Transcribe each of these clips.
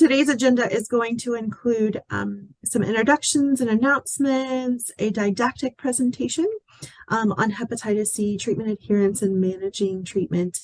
today's agenda is going to include some introductions and announcements, a didactic presentation on hepatitis C treatment adherence and managing treatment.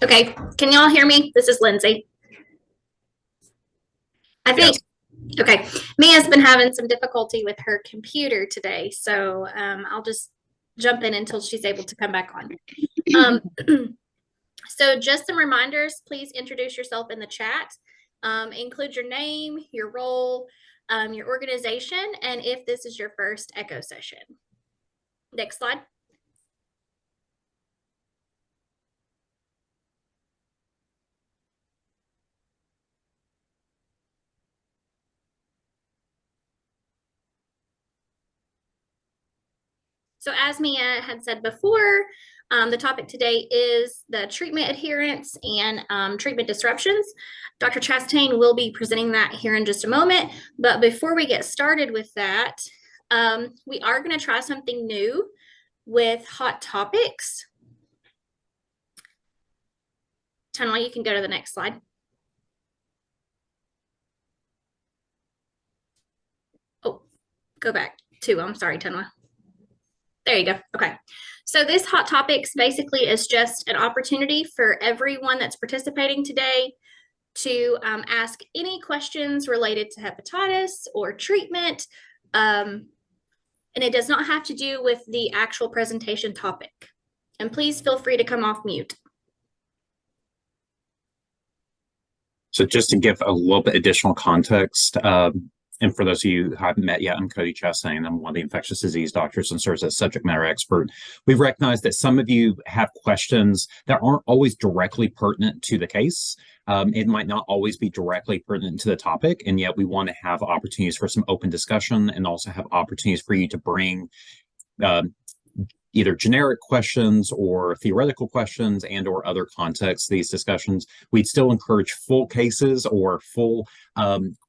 Okay, can y'all hear me? This is Lindsay. I think, yes. Okay, Mia's been having some difficulty with her computer today, so I'll just jump in until she's able to come back on. So just some reminders, please introduce yourself in the chat. Include your name, your role, your organization, and if this is your first echo session. Next slide. So as Mia had said before, the topic today is the treatment adherence and treatment disruptions. Dr. Chastain will be presenting that here in just a moment. But before we get started with that, we are going to try something new with hot topics. Tanwa, you can go to the next slide. Oh, go back to, I'm sorry, Tanwa. There you go. Okay. So this hot topics basically is just an opportunity for everyone that's participating today to ask any questions related to hepatitis or treatment. And it does not have to do with the actual presentation topic. And please feel free to come off mute. So just to give a little bit additional context, and for those of you who haven't met yet, I'm Cody Chastain. I'm one of the infectious disease doctors and serves as subject matter expert. We've recognized that some of you have questions that aren't always directly pertinent to the case. It might not always be directly pertinent to the topic, and yet we want to have opportunities for some open discussion and also have opportunities for you to bring either generic questions or theoretical questions and or other contexts to these discussions. We'd still encourage full cases or full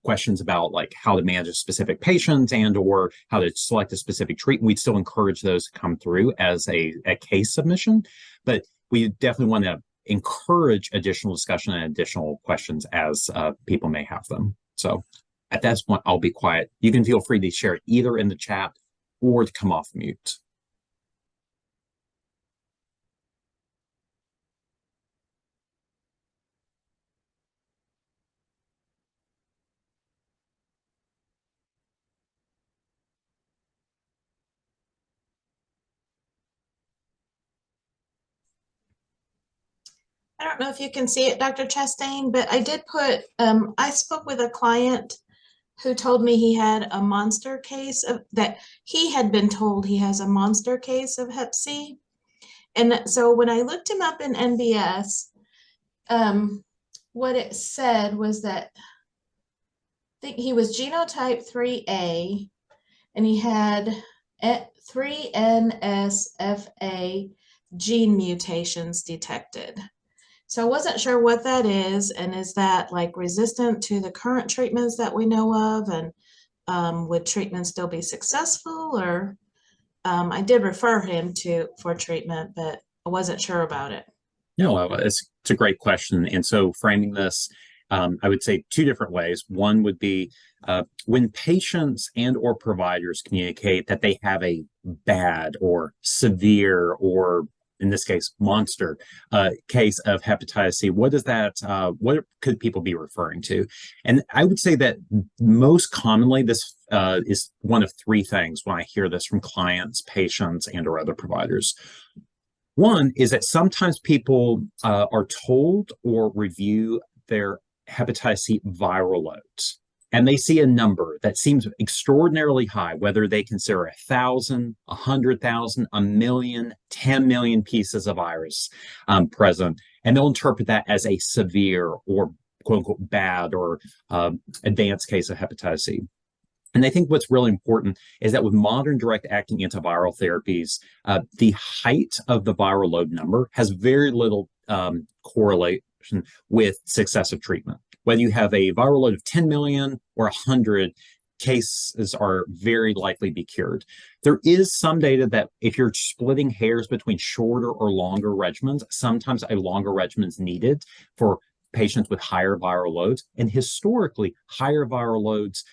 questions about like how to manage a specific patient and or how to select a specific treatment. We'd still encourage those to come through as a case submission, but we definitely want to encourage additional discussion and additional questions as people may have them. So at that point, I'll be quiet. You can feel free to share it either in the chat or to come off mute. I don't know if you can see it, Dr. Chastain, but I did put, I spoke with a client who told me he had a monster case of that. He had been told he has a monster case of Hep C. And so when I looked him up in NBS, what it said was that I think he was genotype 3A and he had 3 NSFA gene mutations detected. So I wasn't sure what that is, and is that like resistant to the current treatments that we know of, and would treatment still be successful? Or I did refer him for treatment, but I wasn't sure about it. No, it's a great question. And so framing this, I would say two different ways. One would be when patients and or providers communicate that they have a bad or severe or in this case, monster case of hepatitis C, what is that? What could people be referring to? And I would say that most commonly this is one of three things when I hear this from clients, patients, and or other providers. One is that sometimes people are told or review their hepatitis C viral loads, and they see a number that seems extraordinarily high, whether they consider 1,000, 100,000, 1,000,000, 10 million pieces of virus present, and they'll interpret that as a severe or quote unquote bad or advanced case of hepatitis C. And I think what's really important is that with modern direct-acting antiviral therapies, the height of the viral load number has very little correlation with successive treatment. Whether you have a viral load of 10 million or 100, cases are very likely be cured. There is some data that if you're splitting hairs between shorter or longer regimens, sometimes a longer regimen is needed for patients with higher viral loads. And historically, higher viral loads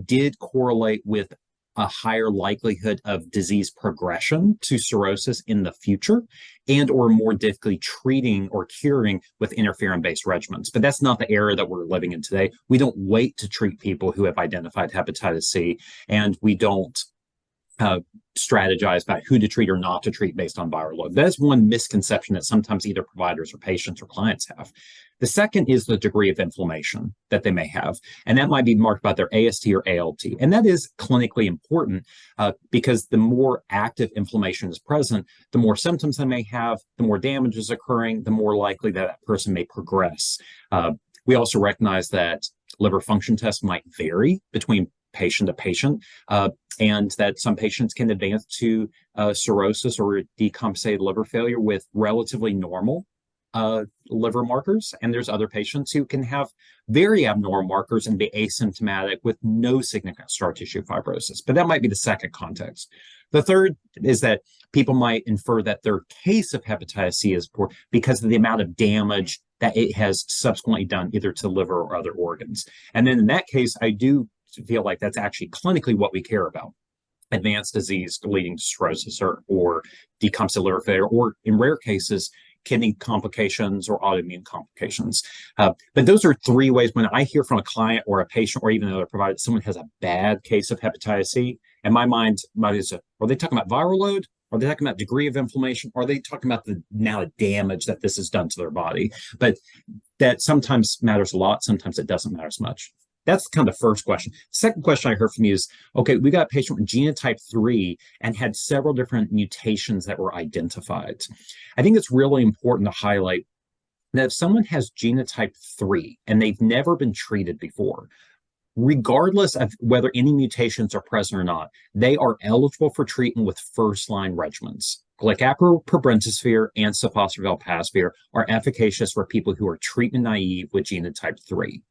did correlate with a higher likelihood of disease progression to cirrhosis in the future and or more difficultly treating or curing with interferon-based regimens. But that's not the era that we're living in today. We don't wait to treat people who have identified hepatitis C, and we don't strategize about who to treat or not to treat based on viral load. That's one misconception that sometimes either providers or patients or clients have. The second is the degree of inflammation that they may have, and that might be marked by their AST or ALT. And that is clinically important because the more active inflammation is present, the more symptoms they may have, the more damage is occurring, the more likely that that person may progress. We also recognize that liver function tests might vary between patient to patient, and that some patients can advance to cirrhosis or decompensated liver failure with relatively normal liver markers, and there's other patients who can have very abnormal markers and be asymptomatic with no significant scar tissue fibrosis. But that might be the second context. The third is that people might infer that their case of hepatitis C is poor because of the amount of damage that it has subsequently done either to liver or other organs. And then in that case, I do feel like that's actually clinically what we care about. Advanced disease leading to cirrhosis or decompensated liver failure, or in rare cases, kidney complications or autoimmune complications. But those are three ways when I hear from a client or a patient or even another provider, someone has a bad case of hepatitis C, in my mind is, are they talking about viral load? Are they talking about degree of inflammation? Are they talking about the amount of damage that this has done to their body? But that sometimes matters a lot. Sometimes it doesn't matter as much. That's kind of the first question. Second question I heard from you is, okay, we got a patient with genotype 3 and had several different mutations that were identified. I think it's really important to highlight that if someone has genotype 3 and they've never been treated before, regardless of whether any mutations are present or not, they are eligible for treatment with first-line regimens. Glycapro-probentasvir and sofosbuvir are efficacious for people who are treatment naive with genotype 3.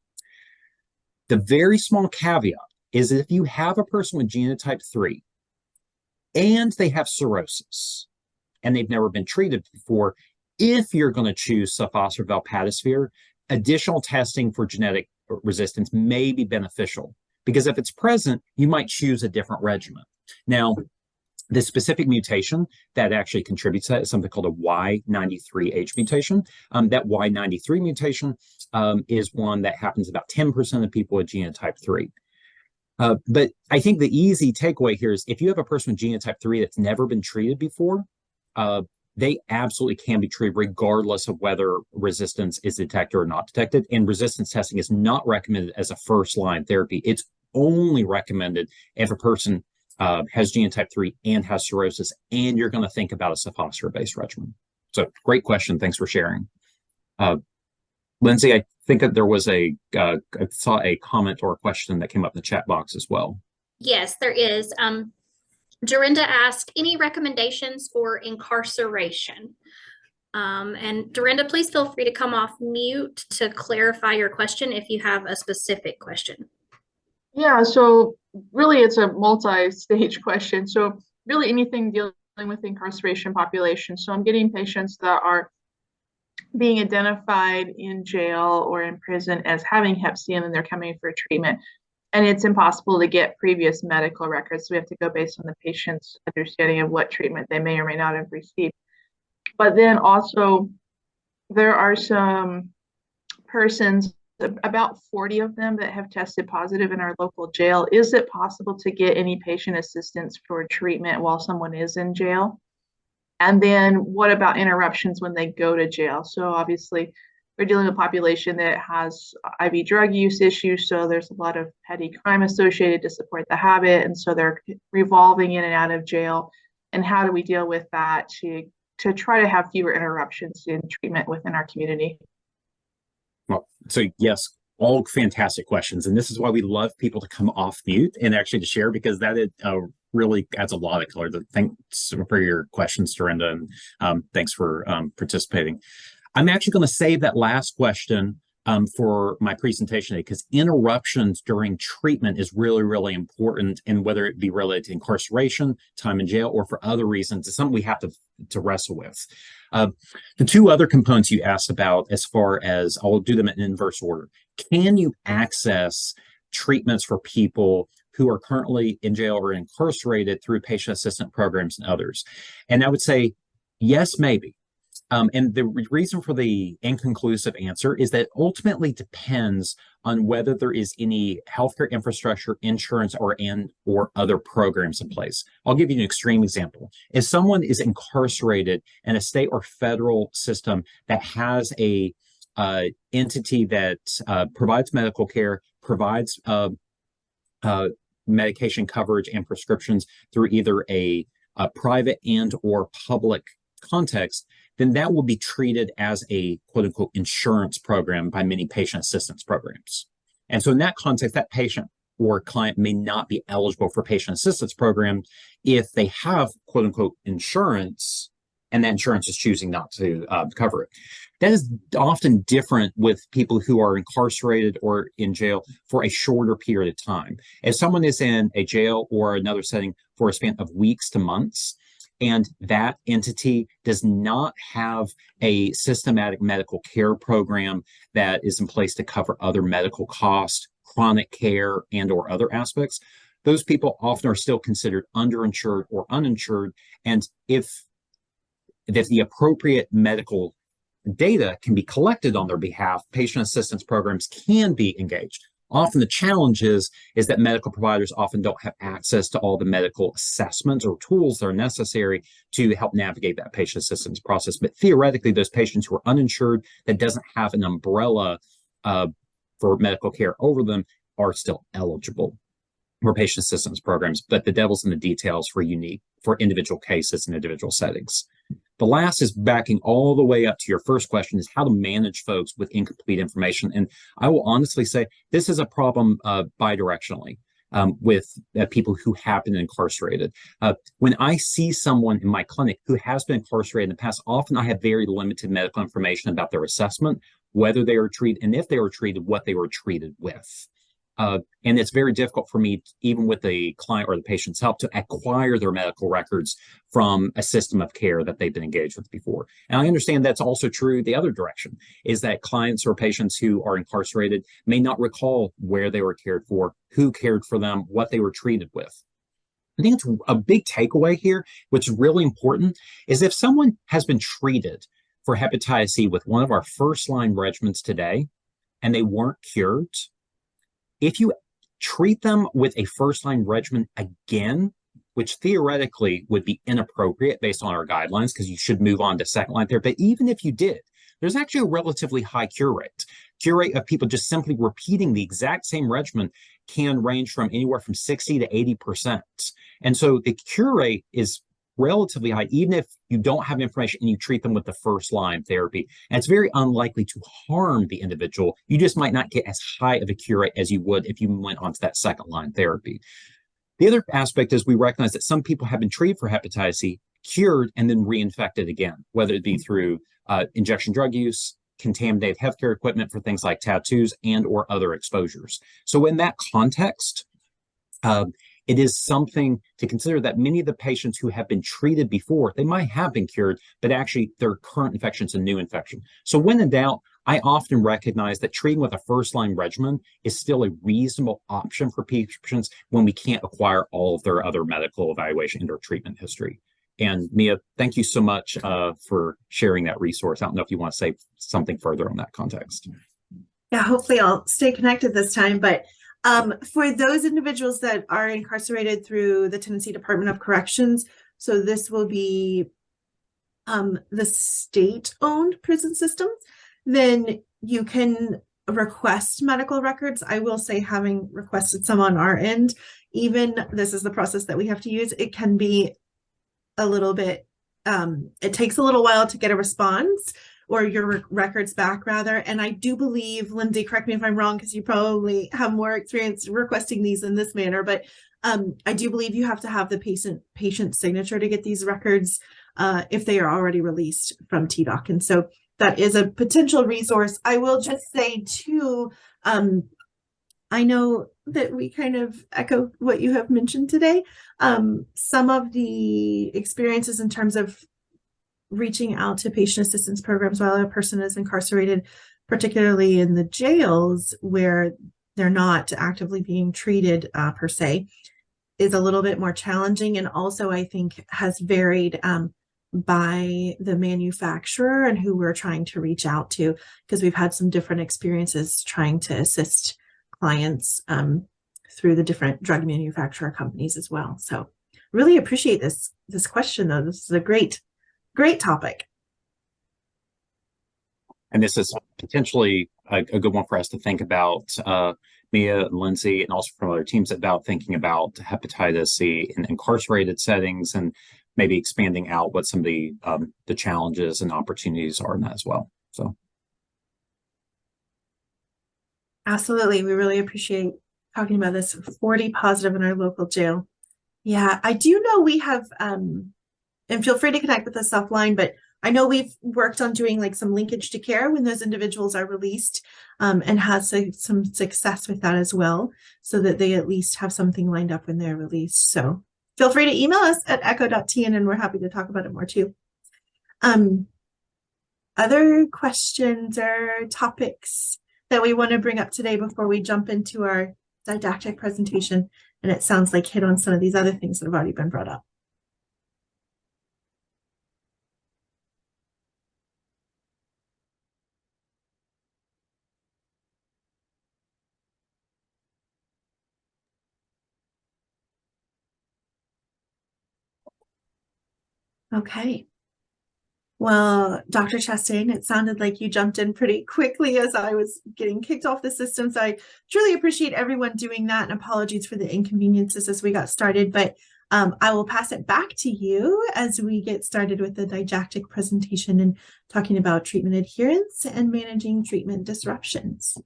The very small caveat is if you have a person with genotype 3 and they have cirrhosis and they've never been treated before, if you're going to choose sofosbuvir, additional testing for genetic resistance may be beneficial because if it's present, you might choose a different regimen. Now, the specific mutation that actually contributes to that is something called a Y93H mutation. That Y93 mutation is one that happens about 10% of people with genotype 3. But I think the easy takeaway here is if you have a person with genotype 3 that's never been treated before, they absolutely can be treated regardless of whether resistance is detected or not detected. And resistance testing is not recommended as a first-line therapy. It's only recommended if a person has genotype 3 and has cirrhosis, and you're going to think about a sofosbuvir-based regimen. So great question. Thanks for sharing. Lindsay, I think that there was I saw a comment or a question that came up in the chat box as well. Yes, there is. Dorinda asked, any recommendations for incarceration? And Dorinda, please feel free to come off mute to clarify your question if you have a specific question. Yeah, so really it's a multi-stage question. So really anything dealing with the incarceration population. So I'm getting patients that are being identified in jail or in prison as having Hep C, and then they're coming for treatment. And it's impossible to get previous medical records. So we have to go based on the patient's understanding of what treatment they may or may not have received. But then also there are some persons, about 40 of them, that have tested positive in our local jail. Is it possible to get any patient assistance for treatment while someone is in jail? And then what about interruptions when they go to jail? So obviously we're dealing with a population that has IV drug use issues, so there's a lot of petty crime associated to support the habit, and so they're revolving in and out of jail. And how do we deal with that to try to have fewer interruptions in treatment within our community? Well, so yes, all fantastic questions. And this is why we love people to come off mute and actually to share, because that is, really adds a lot of color. Thanks for your questions, Dorinda, and thanks for participating. I'm actually going to save that last question for my presentation today, because interruptions during treatment is really, really important. And whether it be related to incarceration, time in jail, or for other reasons, it's something we have to wrestle with. The two other components you asked about, as far as, I'll do them in inverse order. Can you access treatments for people who are currently in jail or incarcerated through patient assistance programs and others? And I would say, yes, maybe. And the reason for the inconclusive answer is that it ultimately depends on whether there is any healthcare infrastructure, insurance, or other programs in place. I'll give you an extreme example. If someone is incarcerated in a state or federal system that has a entity that provides medical care, provides medication coverage and prescriptions through either a private and or public context, then that will be treated as a quote unquote insurance program by many patient assistance programs. And so in that context, that patient or client may not be eligible for patient assistance program if they have quote unquote insurance, and that insurance is choosing not to cover it. That is often different with people who are incarcerated or in jail for a shorter period of time. If someone is in a jail or another setting for a span of weeks to months, and that entity does not have a systematic medical care program that is in place to cover other medical costs, chronic care, and or other aspects, those people often are still considered underinsured or uninsured. And if the appropriate medical data can be collected on their behalf, patient assistance programs can be engaged. Often the challenge is that medical providers often don't have access to all the medical assessments or tools that are necessary to help navigate that patient assistance process. But theoretically, those patients who are uninsured, that doesn't have an umbrella for medical care over them, are still eligible for patient assistance programs. But the devil's in the details for individual cases and individual settings. The last is backing all the way up to your first question, is how to manage folks with incomplete information. And I will honestly say this is a problem bidirectionally with people who have been incarcerated. When I see someone in my clinic who has been incarcerated in the past, often I have very limited medical information about their assessment, whether they were treated, and if they were treated, what they were treated with. And it's very difficult for me, even with the client or the patient's help, to acquire their medical records from a system of care that they've been engaged with before. And I understand that's also true the other direction, is that clients or patients who are incarcerated may not recall where they were cared for, who cared for them, what they were treated with. I think it's a big takeaway here, which is really important, is if someone has been treated for hepatitis C with one of our first-line regimens today, and they weren't cured, if you treat them with a first-line regimen again, which theoretically would be inappropriate based on our guidelines, because you should move on to second-line therapy, but even if you did, there's actually a relatively high cure rate. Cure rate of people just simply repeating the exact same regimen can range from anywhere from 60 to 80%. And so the cure rate is relatively high, even if you don't have information and you treat them with the first line therapy. And it's very unlikely to harm the individual. You just might not get as high of a cure rate as you would if you went on to that second line therapy. The other aspect is we recognize that some people have been treated for hepatitis C, cured, and then reinfected again, whether it be through injection drug use, contaminated healthcare equipment for things like tattoos, and or other exposures. So in that context, it is something to consider that many of the patients who have been treated before, they might have been cured, but actually their current infection is a new infection. So when in doubt, I often recognize that treating with a first-line regimen is still a reasonable option for patients when we can't acquire all of their other medical evaluation and or treatment history. And Mia, thank you so much for sharing that resource. I don't know if you want to say something further on that context. Yeah, hopefully I'll stay connected this time. But for those individuals that are incarcerated through the Tennessee Department of Corrections, so this will be the state-owned prison systems, then you can request medical records. I will say, having requested some on our end, even this is the process that we have to use, it can be a little bit, it takes a little while to get a response or your records back rather. And I do believe, Lindsay, correct me if I'm wrong, because you probably have more experience requesting these in this manner, but I do believe you have to have the patient signature to get these records if they are already released from TDOC. And so that is a potential resource. I will just say too, I know that we kind of echo what you have mentioned today. Some of the experiences in terms of reaching out to patient assistance programs while a person is incarcerated, particularly in the jails where they're not actively being treated per se, is a little bit more challenging, and also I think has varied by the manufacturer and who we're trying to reach out to, because we've had some different experiences trying to assist clients through the different drug manufacturer companies as well. So really appreciate this question, though. This is a great topic. And this is potentially a good one for us to think about, Mia and Lindsay, and also from other teams, about thinking about hepatitis C in incarcerated settings, and maybe expanding out what some of the challenges and opportunities are in that as well. So, absolutely, we really appreciate talking about this. 40 positive in our local jail. Yeah, I do know we have, and feel free to connect with us offline, but I know we've worked on doing like some linkage to care when those individuals are released, and had some success with that as well, so that they at least have something lined up when they're released. So feel free to email us at echo.tn, and we're happy to talk about it more too. Other questions or topics that we want to bring up today before we jump into our didactic presentation? And it sounds like hit on some of these other things that have already been brought up. Okay. Well, Dr. Chastain, it sounded like you jumped in pretty quickly as I was getting kicked off the system. So I truly appreciate everyone doing that, and apologies for the inconveniences as we got started. But I will pass it back to you as we get started with the didactic presentation and talking about treatment adherence and managing treatment disruptions.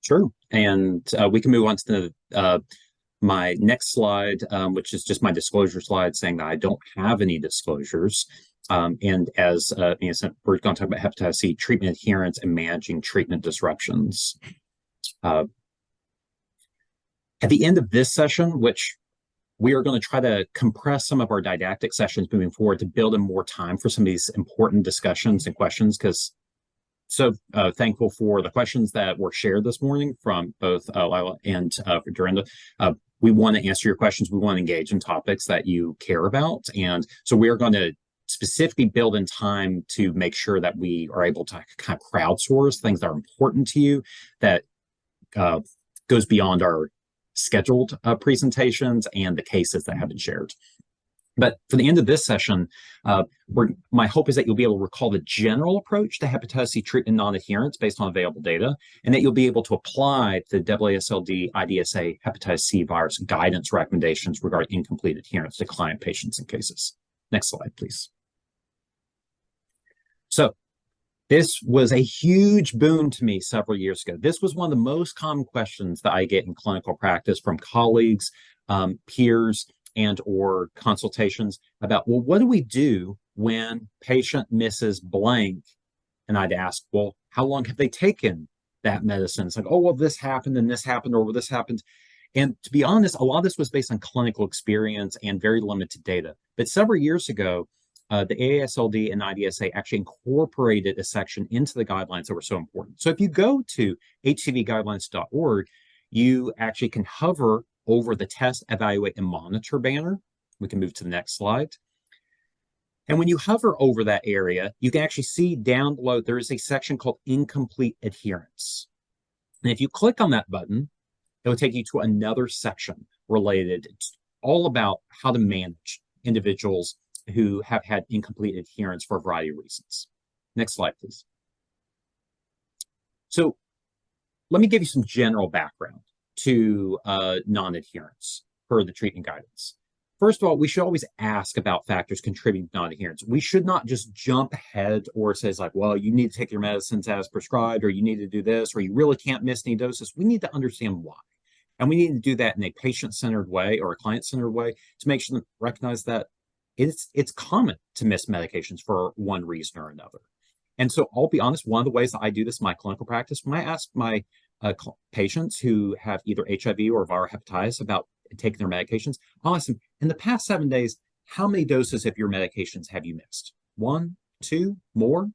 sure. And we can move on to the my next slide, which is just my disclosure slide, saying that I don't have any disclosures. And as Mia said, we're going to talk about hepatitis C treatment adherence and managing treatment disruptions. At the end of this session, which we are going to try to compress some of our didactic sessions moving forward to build in more time for some of these important discussions and questions, because so thankful for the questions that were shared this morning from both Lila and Dorinda. We want to answer your questions. We want to engage in topics that you care about. And so we are going to specifically build in time to make sure that we are able to kind of crowdsource things that are important to you, that goes beyond our scheduled presentations and the cases that have been shared. But for the end of this session, my hope is that you'll be able to recall the general approach to hepatitis C treatment non-adherence based on available data, and that you'll be able to apply the AASLD IDSA hepatitis C virus guidance recommendations regarding incomplete adherence to client patients and cases. Next slide, please. So this was a huge boon to me several years ago. This was one of the most common questions that I get in clinical practice from colleagues, peers, and or consultations about, well, what do we do when patient misses blank? And I'd ask, well, how long have they taken that medicine? It's like, oh, well, this happened and this happened, or well, this happened. And to be honest, a lot of this was based on clinical experience and very limited data. But several years ago, the AASLD and IDSA actually incorporated a section into the guidelines that were so important. So if you go to hcvguidelines.org, you actually can hover over the test, evaluate, and monitor banner. We can move to the next slide. And when you hover over that area, you can actually see down below, there is a section called incomplete adherence. And if you click on that button, it will take you to another section related all about how to manage individuals who have had incomplete adherence for a variety of reasons. Next slide, please. So let me give you some general background to non-adherence per the treatment guidance. First of all, we should always ask about factors contributing to non-adherence. We should not just jump ahead or says like, well, you need to take your medicines as prescribed, or you need to do this, or you really can't miss any doses. We need to understand why. And we need to do that in a patient-centered way or a client-centered way to make sure to recognize that it's common to miss medications for one reason or another. And so I'll be honest, one of the ways that I do this in my clinical practice, when I ask my patients who have either HIV or viral hepatitis about taking their medications, I'll ask them, in the past 7 days, how many doses of your medications have you missed? 1, 2, more?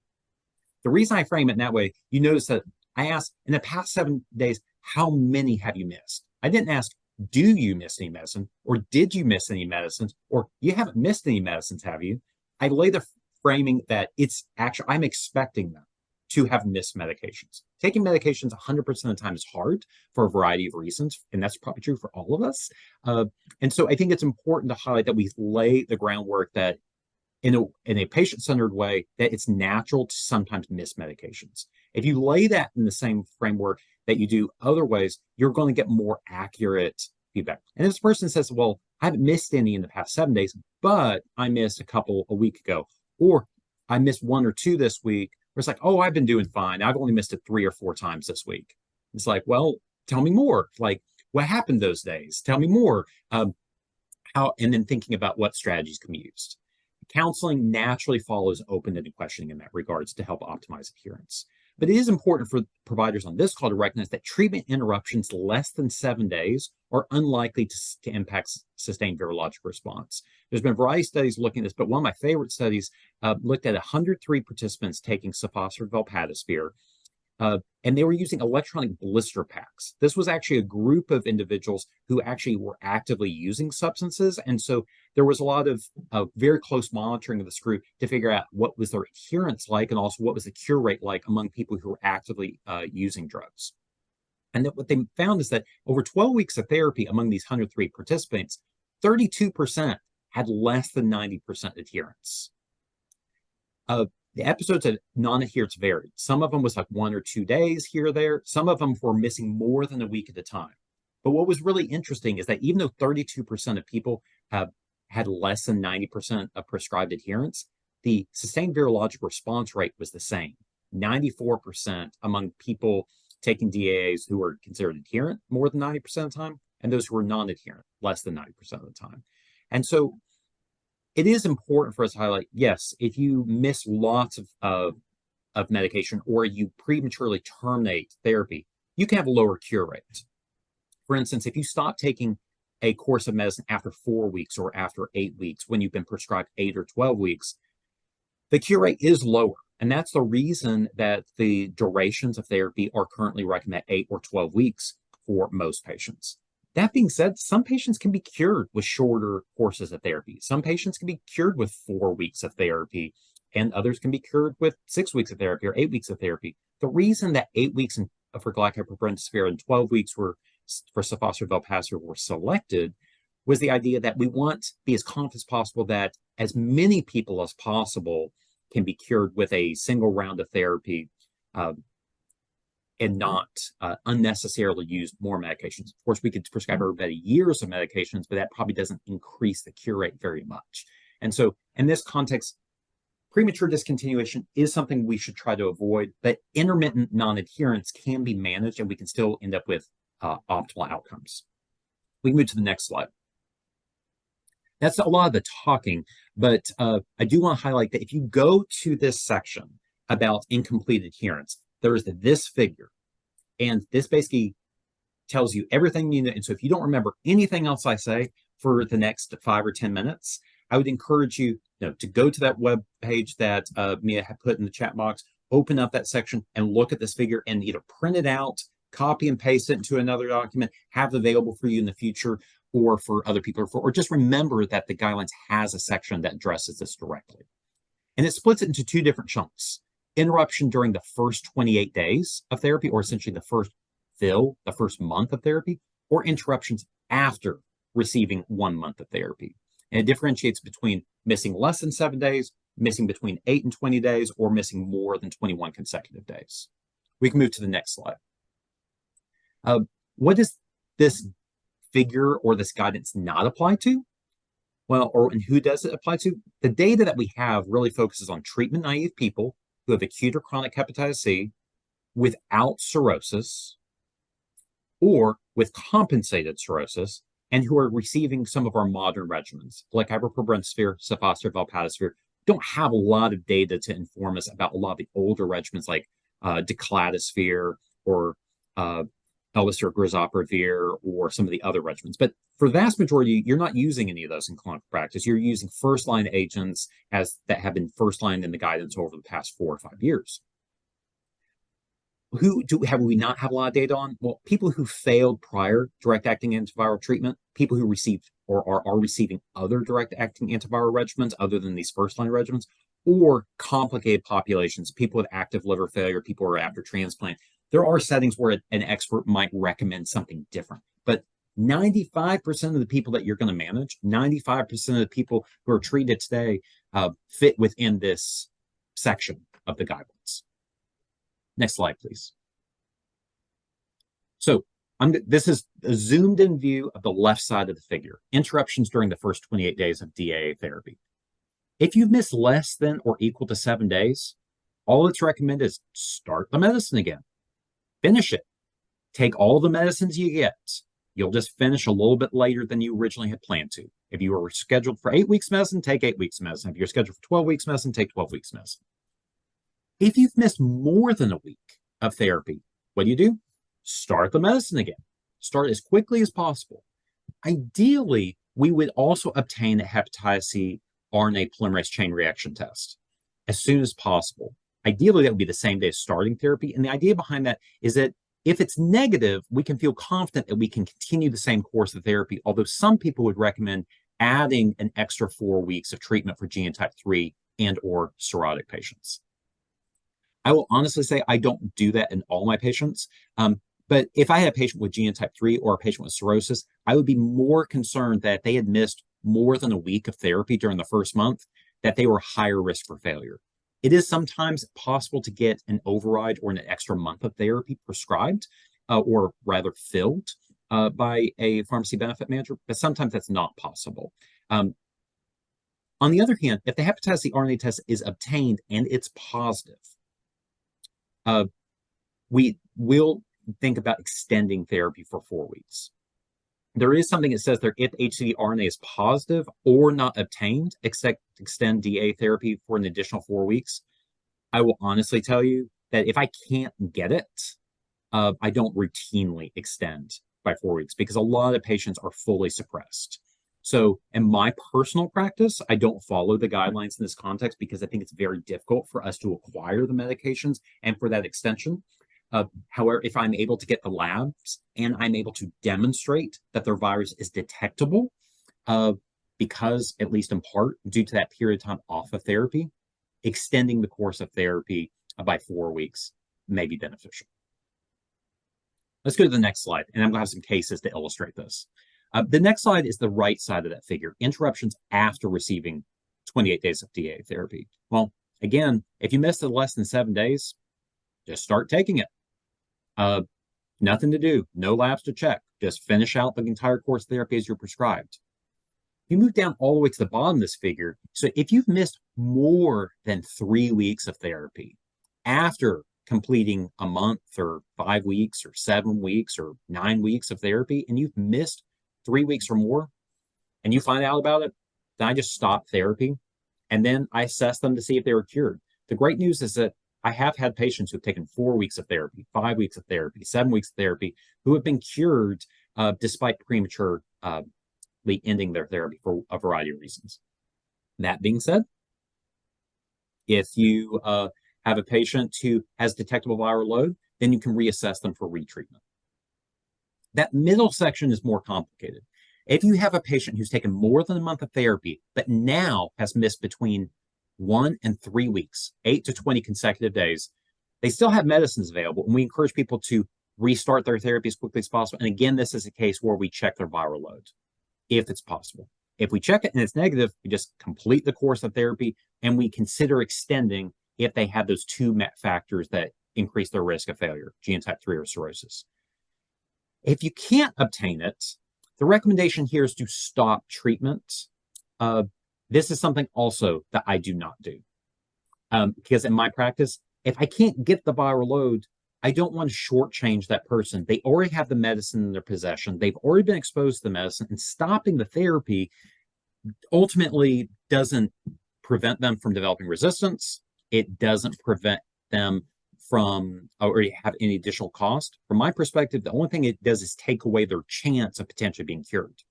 The reason I frame it in that way, you notice that I asked, in the past 7 days, how many have you missed? I didn't ask, do you miss any medicine? Or did you miss any medicines? Or you haven't missed any medicines, have you? I lay the framing that it's actually, I'm expecting them to have missed medications. Taking medications 100% of the time is hard for a variety of reasons, and that's probably true for all of us. And so I think it's important to highlight that we lay the groundwork that in a patient-centered way, that it's natural to sometimes miss medications. If you lay that in the same framework that you do other ways, you're going to get more accurate feedback. And if this person says, well, I haven't missed any in the past 7 days, but I missed a couple a week ago, or I missed 1 or 2 this week, where it's like, oh, I've been doing fine. I've only missed it 3 or 4 times this week. It's like, well, tell me more. Like, what happened those days? Tell me more. And then thinking about what strategies can be used. Counseling naturally follows open-ended questioning in that regards to help optimize adherence. But it is important for providers on this call to recognize that treatment interruptions less than 7 days are unlikely to impact sustained virologic response. There's been a variety of studies looking at this, but one of my favorite studies looked at 103 participants taking sofosbuvir, and they were using electronic blister packs. This was actually a group of individuals who actually were actively using substances. And so there was a lot of very close monitoring of this group to figure out what was their adherence like, and also what was the cure rate like among people who were actively using drugs. And that what they found is that over 12 weeks of therapy among these 103 participants, 32% had less than 90% adherence. The episodes of non-adherence varied. Some of them was like 1 or 2 days here or there. Some of them were missing more than a week at a time. But what was really interesting is that even though 32% of people have had less than 90% of prescribed adherence, the sustained virologic response rate was the same. 94% among people taking DAAs who were considered adherent more than 90% of the time, and those who were non-adherent less than 90% of the time. And so it is important for us to highlight, yes, if you miss lots of medication or you prematurely terminate therapy, you can have a lower cure rate. For instance, if you stop taking a course of medicine after 4 weeks or after 8 weeks, when you've been prescribed 8 or 12 weeks, the cure rate is lower. And that's the reason that the durations of therapy are currently recommended 8 or 12 weeks for most patients. That being said, some patients can be cured with shorter courses of therapy. Some patients can be cured with 4 weeks of therapy, and others can be cured with 6 weeks of therapy or 8 weeks of therapy. The reason that 8 weeks for glycoprobeneciclib and 12 weeks for sofosbuvir were selected was the idea that we want to be as confident as possible that as many people as possible can be cured with a single round of therapy and not unnecessarily use more medications. Of course, we could prescribe everybody years of medications, but that probably doesn't increase the cure rate very much. And so in this context, premature discontinuation is something we should try to avoid, but intermittent non-adherence can be managed and we can still end up with optimal outcomes. We can move to the next slide. That's a lot of the talking, but I do want to highlight that if you go to this section about incomplete adherence, there is this figure, and this basically tells you everything you know. And so if you don't remember anything else I say for the next 5 or 10 minutes, I would encourage you, to go to that web page that Mia had put in the chat box, open up that section and look at this figure and either print it out, copy and paste it into another document, have it available for you in the future or for other people, or just remember that the guidelines has a section that addresses this directly. And it splits it into two different chunks. Interruption during the first 28 days of therapy, or essentially the first month of therapy, or interruptions after receiving 1 month of therapy. And it differentiates between missing less than 7 days, missing between 8 and 20 days, or missing more than 21 consecutive days. We can move to the next slide. What does this figure or this guidance not apply to? Well, and who does it apply to? The data that we have really focuses on treatment-naive people who have acute or chronic hepatitis C without cirrhosis or with compensated cirrhosis, and who are receiving some of our modern regimens, like ibuprofen, sulfosterol, valproatovir. Don't have a lot of data to inform us about a lot of the older regimens like declatosphere or elvisir, grizoprevir, or some of the other regimens. But for the vast majority, you're not using any of those in clinical practice. You're using first-line agents that have been first-line in the guidance over the past 4 or 5 years. Have we not have a lot of data on? Well, people who failed prior direct-acting antiviral treatment, people who received or are receiving other direct-acting antiviral regimens other than these first-line regimens, or complicated populations, people with active liver failure, people who are after transplant. There are settings where an expert might recommend something different. But 95% of the people that you're going to manage, 95% of the people who are treated today fit within this section of the guidelines. Next slide, please. So this is a zoomed in view of the left side of the figure, interruptions during the first 28 days of DAA therapy. If you've missed less than or equal to 7 days, all it's recommended is start the medicine again. Finish it. Take all the medicines you get. You'll just finish a little bit later than you originally had planned to. If you were scheduled for 8 weeks medicine, take 8 weeks medicine. If you're scheduled for 12 weeks medicine, take 12 weeks medicine. If you've missed more than a week of therapy, what do? Start the medicine again. Start as quickly as possible. Ideally, we would also obtain a hepatitis C RNA polymerase chain reaction test as soon as possible. Ideally, that would be the same day as starting therapy. And the idea behind that is that if it's negative, we can feel confident that we can continue the same course of therapy, although some people would recommend adding an extra 4 weeks of treatment for genotype 3 and or cirrhotic patients. I will honestly say I don't do that in all my patients. But if I had a patient with genotype 3 or a patient with cirrhosis, I would be more concerned that if they had missed more than a week of therapy during the first month, that they were higher risk for failure. It is sometimes possible to get an override or an extra month of therapy prescribed, or rather filled by a pharmacy benefit manager, but sometimes that's not possible. On the other hand, if the hepatitis C RNA test is obtained and it's positive, we will think about extending therapy for 4 weeks. There is something that says that if HCV RNA is positive or not obtained, extend DA therapy for an additional 4 weeks. I will honestly tell you that if I can't get it, I don't routinely extend by 4 weeks because a lot of patients are fully suppressed. So in my personal practice, I don't follow the guidelines in this context because I think it's very difficult for us to acquire the medications and for that extension. However, if I'm able to get the labs and I'm able to demonstrate that their virus is detectable, because at least in part due to that period of time off of therapy, extending the course of therapy by 4 weeks may be beneficial. Let's go to the next slide, and I'm going to have some cases to illustrate this. The next slide is the right side of that figure, interruptions after receiving 28 days of DA therapy. Well, again, if you missed it less than 7 days, just start taking it. Nothing to do, no labs to check. Just finish out the entire course of therapy as you're prescribed. You move down all the way to the bottom of this figure. So if you've missed more than 3 weeks of therapy after completing a month or 5 weeks or 7 weeks or 9 weeks of therapy, and you've missed 3 weeks or more, and you find out about it, then I just stop therapy, and then I assess them to see if they were cured. The great news is that I have had patients who have taken 4 weeks of therapy, 5 weeks of therapy, 7 weeks of therapy, who have been cured despite prematurely ending their therapy for a variety of reasons. That being said, if you have a patient who has detectable viral load, then you can reassess them for retreatment. That middle section is more complicated. If you have a patient who's taken more than a month of therapy, but now has missed between 1 and 3 weeks, 8 to 20 consecutive days, they still have medicines available. And we encourage people to restart their therapy as quickly as possible. And again, this is a case where we check their viral load, if it's possible. If we check it and it's negative, we just complete the course of therapy and we consider extending if they have those two factors that increase their risk of failure, genotype 3 or cirrhosis. If you can't obtain it, the recommendation here is to stop treatment. This is something also that I do not do. Because in my practice, if I can't get the viral load, I don't want to shortchange that person. They already have the medicine in their possession. They've already been exposed to the medicine, and stopping the therapy ultimately doesn't prevent them from developing resistance. It doesn't prevent them from or have any additional cost. From my perspective, the only thing it does is take away their chance of potentially being cured.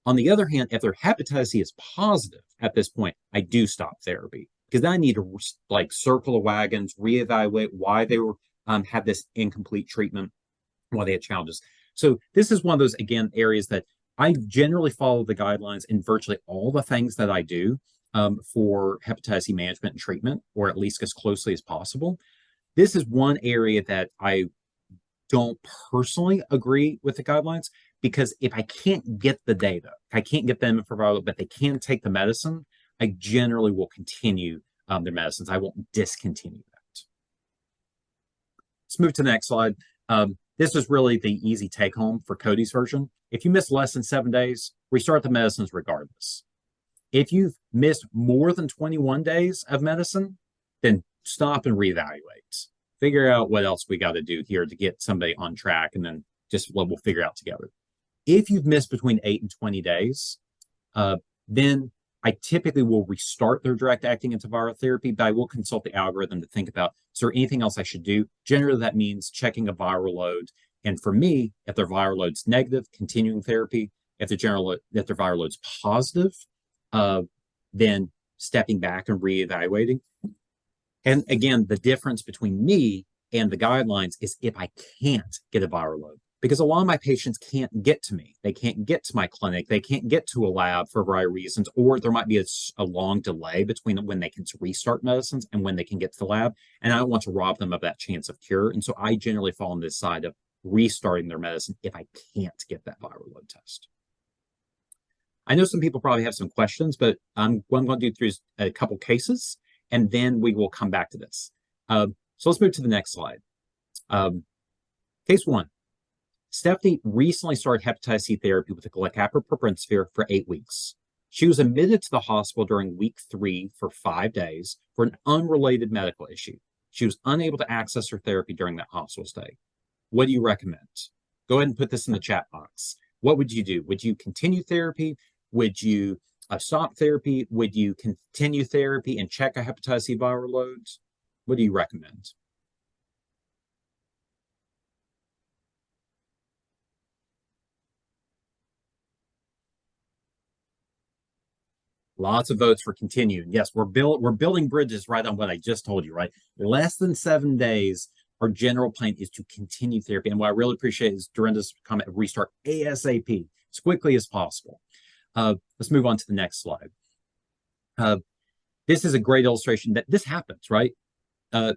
On the other hand, if their hepatitis C is positive at this point, I do stop therapy because then I need to like circle the wagons, reevaluate why they were had this incomplete treatment, why they had challenges. So this is one of those, again, areas that I generally follow the guidelines in virtually all the things that I do for hepatitis C management and treatment, or at least as closely as possible. This is one area that I don't personally agree with the guidelines, because if I can't get the data, I can't get them for viral, but they can take the medicine, I generally will continue their medicines. I won't discontinue that. Let's move to the next slide. This is really the easy take home for Cody's version. If you miss less than 7 days, restart the medicines regardless. If you've missed more than 21 days of medicine, then stop and reevaluate. Figure out what else we got to do here to get somebody on track, and then just we'll figure out together. If you've missed between 8 and 20 days, then I typically will restart their direct-acting antiviral therapy, but I will consult the algorithm to think about, is there anything else I should do? Generally, that means checking a viral load. And for me, if their viral load's negative, continuing therapy. If their viral load's positive, then stepping back and reevaluating. And again, the difference between me and the guidelines is if I can't get a viral load. Because a lot of my patients can't get to me. They can't get to my clinic. They can't get to a lab for a variety of reasons, or there might be a long delay between when they can restart medicines and when they can get to the lab. And I don't want to rob them of that chance of cure. And so I generally fall on this side of restarting their medicine if I can't get that viral load test. I know some people probably have some questions, but what I'm going to do through is a couple cases, and then we will come back to this. So let's move to the next slide. Case 1. Stephanie recently started hepatitis C therapy with a glecapripropensevir for 8 weeks. She was admitted to the hospital during week 3 for 5 days for an unrelated medical issue. She was unable to access her therapy during that hospital stay. What do you recommend? Go ahead and put this in the chat box. What would you do? Would you continue therapy? Would you stop therapy? Would you continue therapy and check a hepatitis C viral load? What do you recommend? Lots of votes for continuing. Yes, we're building bridges right on what I just told you, right? Less than 7 days, our general plan is to continue therapy. And what I really appreciate is Dorinda's comment of restart ASAP, as quickly as possible. Let's move on to the next slide. This is a great illustration that this happens, right?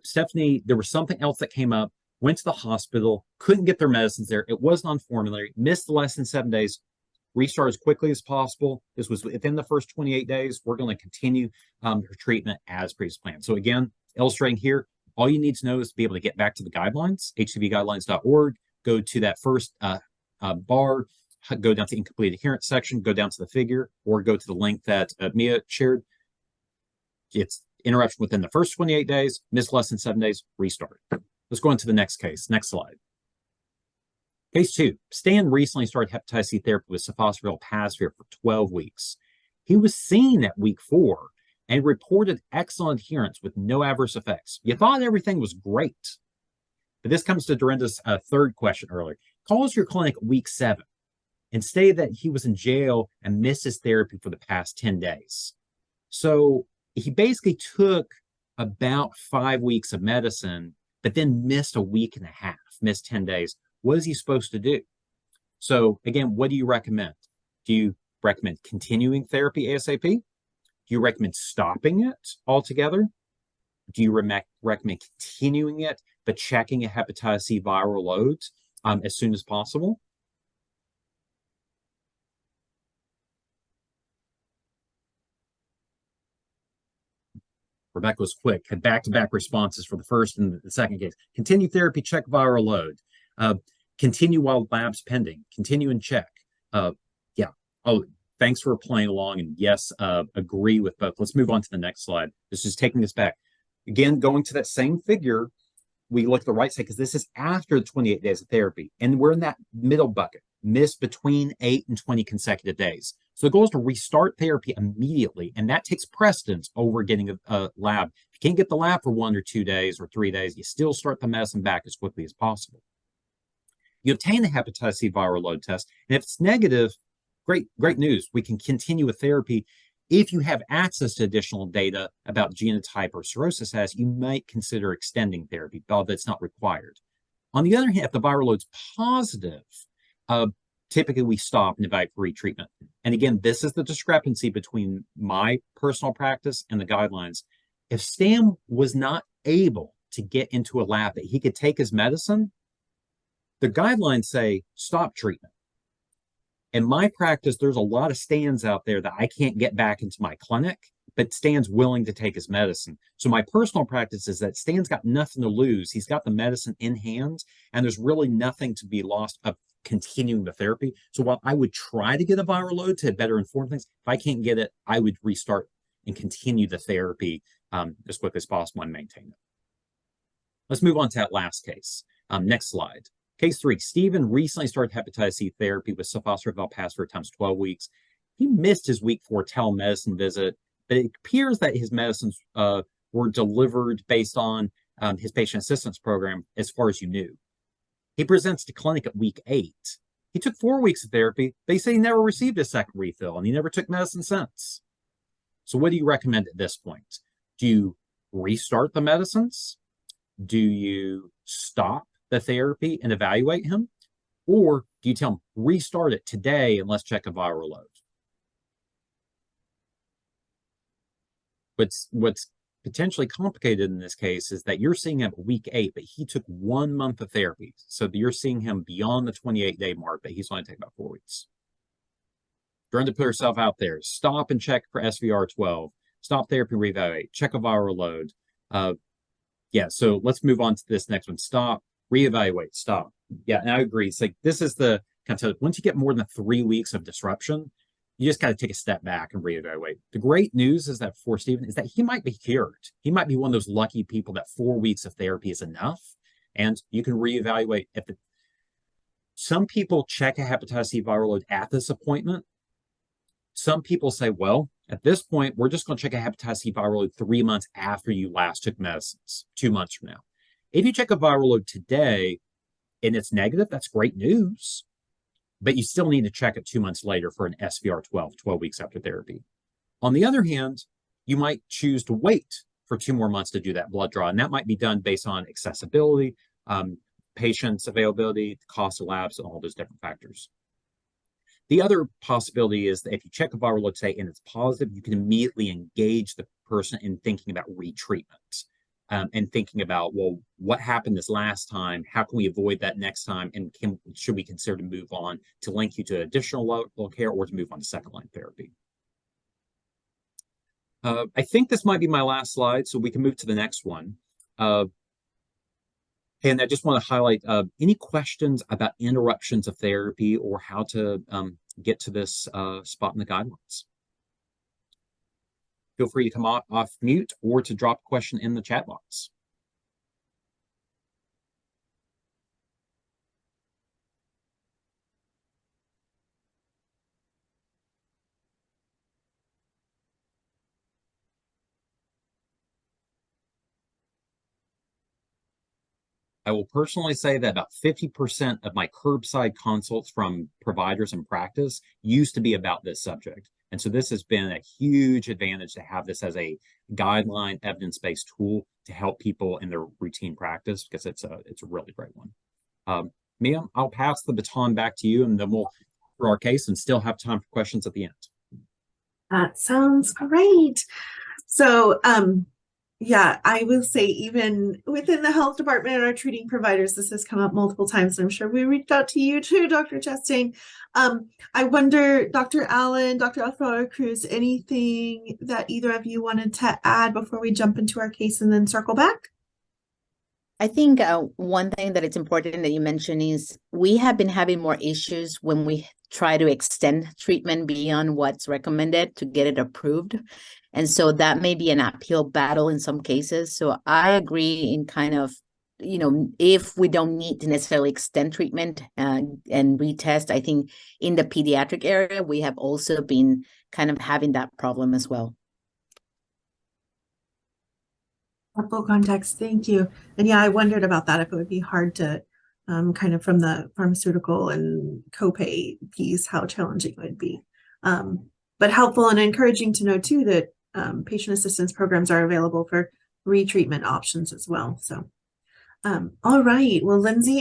Stephanie, there was something else that came up, went to the hospital, couldn't get their medicines there. It wasn't on formulary, missed the less than 7 days. Restart as quickly as possible. This was within the first 28 days. We're going to continue her treatment as previously planned. So again, illustrating here, all you need to know is to be able to get back to the guidelines, hcvguidelines.org, go to that first bar, go down to the incomplete adherence section, go down to the figure, or go to the link that Mia shared. It's interruption within the first 28 days, miss less than 7 days, restart. Let's go into the next case. Next slide. Case 2. Stan recently started hepatitis C therapy with sofosbuvir for 12 weeks. He was seen at week 4 and reported excellent adherence with no adverse effects. You thought everything was great. But this comes to Dorinda's third question earlier. Calls your clinic week 7 and stated that he was in jail and missed his therapy for the past 10 days. So he basically took about 5 weeks of medicine, but then missed a week and a half, missed 10 days. What is he supposed to do? So again, what do you recommend? Do you recommend continuing therapy ASAP? Do Do you recommend stopping it altogether? Do you recommend continuing it, but checking a hepatitis C viral load as soon as possible? Rebecca was quick, had back-to-back responses for the first and the second case. Continue therapy, check viral load. Continue while lab's pending. Continue and check. Yeah. Oh, thanks for playing along. And yes, agree with both. Let's move on to the next slide. This is taking us back. Again, going to that same figure, we look at the right side because this is after the 28 days of therapy. And we're in that middle bucket, missed between 8 and 20 consecutive days. So the goal is to restart therapy immediately. And that takes precedence over getting a lab. If you can't get the lab for 1 or 2 days or 3 days, you still start the medicine back as quickly as possible. You obtain the hepatitis C viral load test. And if it's negative, great news. We can continue with therapy. If you have access to additional data about genotype or cirrhosis status, you might consider extending therapy, although it's not required. On the other hand, if the viral load's positive, typically we stop and evaluate for retreatment. And again, this is the discrepancy between my personal practice and the guidelines. If Stan was not able to get into a lab that he could take his medicine, the guidelines say stop treatment. In my practice, there's a lot of Stans out there that I can't get back into my clinic, but Stan's willing to take his medicine. So my personal practice is that Stan's got nothing to lose. He's got the medicine in hand, and there's really nothing to be lost of continuing the therapy. So while I would try to get a viral load to better inform things, if I can't get it, I would restart and continue the therapy as quickly as possible and maintain it. Let's move on to that last case. Next slide. Case 3, Stephen recently started hepatitis C therapy with sulfoxaflor valpassor times 12 weeks. He missed his week 4 telemedicine visit, but it appears that his medicines were delivered based on his patient assistance program as far as you knew. He presents to clinic at week 8. He took 4 weeks of therapy. They say he never received a second refill, and he never took medicine since. So what do you recommend at this point? Do you restart the medicines? Do you stop the therapy and evaluate him? Or do you tell him, restart it today and let's check a viral load? What's potentially complicated in this case is that you're seeing him at week 8, but he took 1 month of therapy. So you're seeing him beyond the 28-day mark, but he's only taking about 4 weeks. Trying to put yourself out there. Stop and check for SVR12. Stop therapy, reevaluate. Check a viral load. Yeah, so let's move on to this next one. Stop, reevaluate, stop. Yeah, and I agree. It's like this is the kind of once you get more than 3 weeks of disruption, you just got to take a step back and reevaluate. The great news is that for Stephen is that he might be cured. He might be one of those lucky people that 4 weeks of therapy is enough, and you can reevaluate. Some people check a hepatitis C viral load at this appointment. Some people say, well, at this point, we're just going to check a hepatitis C viral load 3 months after you last took medicines, 2 months from now. If you check a viral load today and it's negative, that's great news. But you still need to check it 2 months later for an SVR12, 12 weeks after therapy. On the other hand, you might choose to wait for 2 more months to do that blood draw. And that might be done based on accessibility, patients' availability, cost of labs, and all those different factors. The other possibility is that if you check a viral load today and it's positive, you can immediately engage the person in thinking about retreatment. And thinking about, well, what happened this last time? How can we avoid that next time? And should we consider to move on to link you to additional local care or to move on to second-line therapy? I think this might be my last slide, so we can move to the next one. And I just want to highlight any questions about interruptions of therapy or how to get to this spot in the guidelines. Feel free to come off mute or to drop a question in the chat box. I will personally say that about 50% of my curbside consults from providers in practice used to be about this subject. And so this has been a huge advantage to have this as a guideline evidence-based tool to help people in their routine practice because it's a really great one. Mia, I'll pass the baton back to you and then we'll through our case and still have time for questions at the end. That sounds great. So, yeah, I will say even within the health department and our treating providers, this has come up multiple times. I'm sure we reached out to you too, Dr. Chastain. I wonder, Dr. Allen, Dr. Alfaro Cruz, anything that either of you wanted to add before we jump into our case and then circle back? I think one thing that it's important that you mentioned is we have been having more issues when we try to extend treatment beyond what's recommended to get it approved. And so that may be an uphill battle in some cases. So I agree in kind of, if we don't need to necessarily extend treatment and retest, I think in the pediatric area, we have also been kind of having that problem as well. Helpful context, thank you. And yeah, I wondered about that, if it would be hard to kind of from the pharmaceutical and copay piece, how challenging it would be. But helpful and encouraging to know too that patient assistance programs are available for retreatment options as well. So, all right, well, Lindsay,